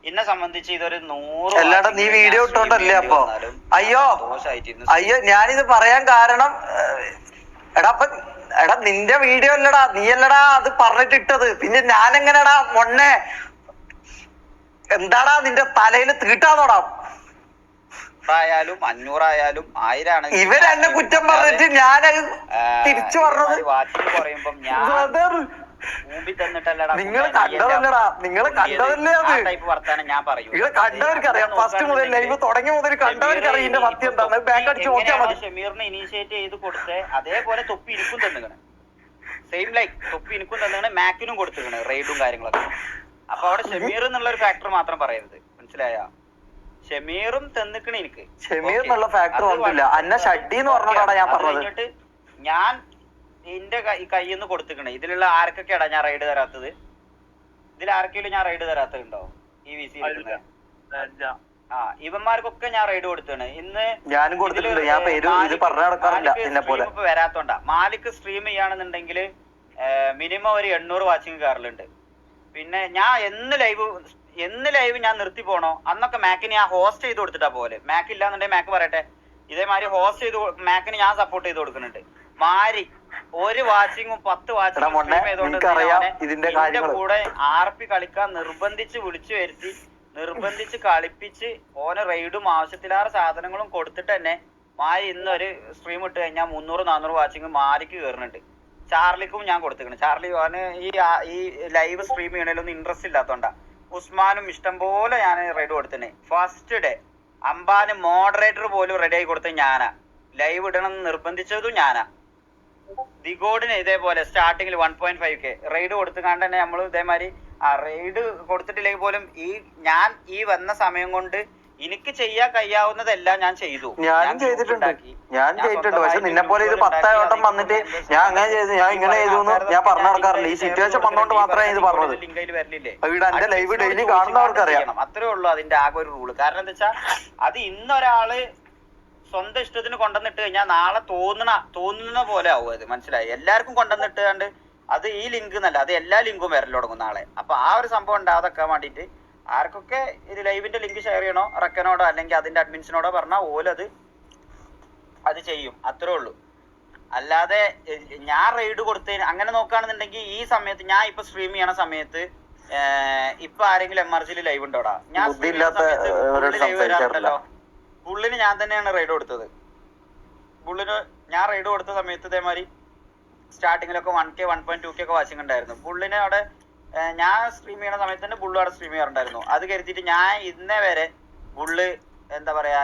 എന്നെ സംബന്ധിച്ച് ഇതൊരു 100 നീ വീഡിയോ ഇട്ടോണ്ടല്ലേ അപ്പൊ അയ്യോ ഞാനിത് പറയാൻ കാരണം എടാ നിന്റെ വീഡിയോ അല്ലടാ, നീ അല്ലടാ അത് പറഞ്ഞിട്ട് ഇട്ടത്, പിന്നെ ഞാനെങ്ങനെടാ മൊണ്ണെ, എന്താടാ നിന്റെ തലയിൽ തീട്ടാന്നോടാ. ആയാലും 500 ആയാലും 1000 ആണെങ്കിലും ഇവരെന്നെ കുറ്റം പറഞ്ഞിട്ട് ഞാനത് തിരിച്ചു പറഞ്ഞത്. വാച്ചിങ് കുറയുമ്പം ഞാൻ നിങ്ങൾ കണ്ടതല്ലടാ, നിങ്ങൾ കണ്ടതല്ലേ അത് ടൈപ്പ് വർത്താനം ഞാൻ പറയും. ഇത് കണ്ടവർക്കറിയാം, ഫസ്റ്റ് മുതൽ ലൈവ് തുടങ്ങി മുതൽ കണ്ടവർക്കറിയാം ഇതിന്റെ സത്യം എന്താണ്. ബാങ്ക് അടിച്ച് നോക്കിയാൽ മതി. ഷമീറിനെ ഇനീഷ്യേറ്റ് ചെയ്ത് കൊടുത്ത് അതേപോലെ തൊപ്പി ഇനിക്കും തന്നിക്കണ്, സെയിം ലൈക്ക് തൊപ്പി ഇനിക്കും തന്നിക്കണ്, മാക്കിനും കൊടുത്തിക്കണ് റെയ്ഡും കാര്യങ്ങളൊക്കെ. അപ്പൊ അവിടെ ഷമീർ എന്നുള്ള ഒരു ഫാക്ടർ മാത്രം പറയരുത്, മനസ്സിലായ? ഷമീറും തന്നിക്കണ് എനിക്ക്. ഷമീർ എന്നുള്ള ഫാക്ടർ വന്നില്ല, അന്ന ഷഡ്ഡി എന്ന് പറഞ്ഞതാണ് ഞാൻ പറഞ്ഞത്. ഞാൻ എന്റെ കയ്യിൽ നിന്ന് കൊടുത്തിക്കണേ. ഇതിലുള്ള ആർക്കൊക്കെയാടാ ഞാൻ റൈഡ് തരാത്തത്? ഇതിൽ ആർക്കെങ്കിലും ഞാൻ റൈഡ് തരാത്തതുണ്ടോ ഈ VC? ഇവന്മാർക്കൊക്കെ ഞാൻ റൈഡ് കൊടുത്താണ്. ഇന്ന് ഞാനും കൊടുത്തിട്ടുണ്ട്, ഞാൻ പേര് ഇത് പറഞ്ഞു നടക്കാറില്ല നിന്നെ പോലെ. ഇപ്പൊ വരാത്തോണ്ടാ. മാലിക് സ്ട്രീം ചെയ്യാണെന്നുണ്ടെങ്കിൽ മിനിമം ഒരു 800 വാച്ചിങ് കയറലുണ്ട്. പിന്നെ ഞാൻ എന്ന് ലൈവ് ഞാൻ നിർത്തി പോണോ അന്നൊക്കെ മാക്കിന് ഞാൻ ഹോസ്റ്റ് ചെയ്ത് കൊടുത്തിട്ടാ പോലെ. മാക്ക് ഇല്ലാന്നുണ്ടെങ്കിൽ മാക്ക് പറയട്ടെ, ഇതേമാതിരി ഹോസ്റ്റ് ചെയ്ത് മാക്കിന് ഞാൻ സപ്പോർട്ട് ചെയ്ത് കൊടുക്കുന്നുണ്ട്. മാരി ഒരു വാച്ചിങ്ങും 10 വാച്ചിങ് കൂടെ RP കളിക്കാൻ നിർബന്ധിച്ച് വിളിച്ചു വരുത്തി, നിർബന്ധിച്ച് കളിപ്പിച്ച് ഓന് റെയ്ഡും ആവശ്യത്തിലാറ് സാധനങ്ങളും കൊടുത്തിട്ട് തന്നെ മാരി ഇന്നൊരു സ്ട്രീം ഇട്ട് കഴിഞ്ഞാൽ 300-400 വാച്ചിങ് മാരിക്ക് കയറുന്നുണ്ട്. ചാർലിക്കും ഞാൻ കൊടുത്തിട്ടുണ്ട്. ചാർലി ഓന് ഈ ലൈവ് സ്ട്രീം ചെയ്യണേലൊന്നും ഇൻട്രസ്റ്റ് ഇല്ലാത്തോണ്ടാ. ഉസ്മാനും ഇഷ്ടം പോലെ ഞാൻ റെയ്ഡ് കൊടുത്തിനെ. ഫസ്റ്റ് ഡേ അംബാന് മോഡറേറ്റർ പോലും റെഡി ആയി കൊടുത്തത് ഞാനാ, ലൈവ് ഇടണം നിർബന്ധിച്ചതും ഞാനാ. ദിഗോഡിന് ഇതേപോലെ സ്റ്റാർട്ടിങ്ങിൽ 1.5K റെയ്ഡ് കൊടുത്തുകൊണ്ട് തന്നെ നമ്മൾ ഇതേമാതിരി റെയ്ഡ് കൊടുത്തിട്ടില്ലെങ്കിൽ പോലും ഞാൻ വന്ന സമയം കൊണ്ട് എനിക്ക് ചെയ്യാൻ കഴിയാവുന്നതെല്ലാം ഞാൻ ചെയ്തു. ഞാനും ചെയ്തിട്ടുണ്ട്. പക്ഷെ നിന്നെ പോലെ ഇത് 10 വട്ടം വന്നിട്ട് ഞാൻ അങ്ങനെ ചെയ്തു, ഞാൻ ഇങ്ങനെ ചെയ്തു ഞാൻ പറഞ്ഞു നടക്കാറില്ല. ഈ സിറ്റുവേഷൻ വന്നോണ്ട് മാത്രമേ ഇത് പറഞ്ഞത്. എന്റെ ലൈവ് ഡെയിലി കാണുന്നവർക്കറിയാം. അത്രേ ഉള്ളൂ അതിന്റെ ആകെ ഒരു റൂള്. കാരണം എന്താ വെച്ചാ അത് ഇന്നൊരാള് സ്വന്തം ഇഷ്ടത്തിന് കൊണ്ടുവന്നിട്ട് കഴിഞ്ഞാൽ നാളെ തോന്നുന്ന പോലെ ആവും അത്, മനസ്സിലായി? എല്ലാവർക്കും കൊണ്ടുവന്നിട്ട് അത് ഈ ലിങ്ക് എന്നല്ല, അത് എല്ലാ ലിങ്കും വരൽ തുടങ്ങും നാളെ. അപ്പൊ ആ ഒരു സംഭവം ഉണ്ടാകാതൊക്കെ വേണ്ടിയിട്ട് ആർക്കൊക്കെ ഇത് ലൈവിന്റെ ലിങ്ക് ഷെയർ ചെയ്യണോ റക്കനോടോ അല്ലെങ്കിൽ അതിന്റെ അഡ്മിൻസിനോടോ പറഞ്ഞാൽ ഓലത് അത് ചെയ്യും, അത്രേ ഉള്ളൂ. അല്ലാതെ ഞാൻ റെയ്ഡ് കൊടുത്തതിന് അങ്ങനെ നോക്കുകയാണെന്നുണ്ടെങ്കിൽ ഈ സമയത്ത് ഞാൻ ഇപ്പൊ സ്ട്രീം ചെയ്യണ സമയത്ത് ഇപ്പൊ ആരെങ്കിലും MRCയിൽ ലൈവ് ഉണ്ടോടാ? ഞാൻ ലൈവ് വരാറുണ്ടല്ലോ. ബുള്ളിന് ഞാൻ തന്നെയാണ് റൈഡ് കൊടുത്തത്. ബുള്ളിന് ഞാൻ റൈഡ് കൊടുത്ത സമയത്ത് ഇതേമാതിരി സ്റ്റാർട്ടിങ്ങിലൊക്കെ 1K 1.2K ഒക്കെ വാച്ചിങ് ഉണ്ടായിരുന്നു. ബുള്ളിന് അവിടെ ഞാൻ സ്ട്രീം ചെയ്യുന്ന സമയത്ത് തന്നെ ബുള്ള് അവിടെ സ്ട്രീം ചെയ്യാറുണ്ടായിരുന്നു. അത് കരുതിയിട്ട് ഞാൻ ഇന്നേ വരെ ബുള്ള് എന്താ പറയാ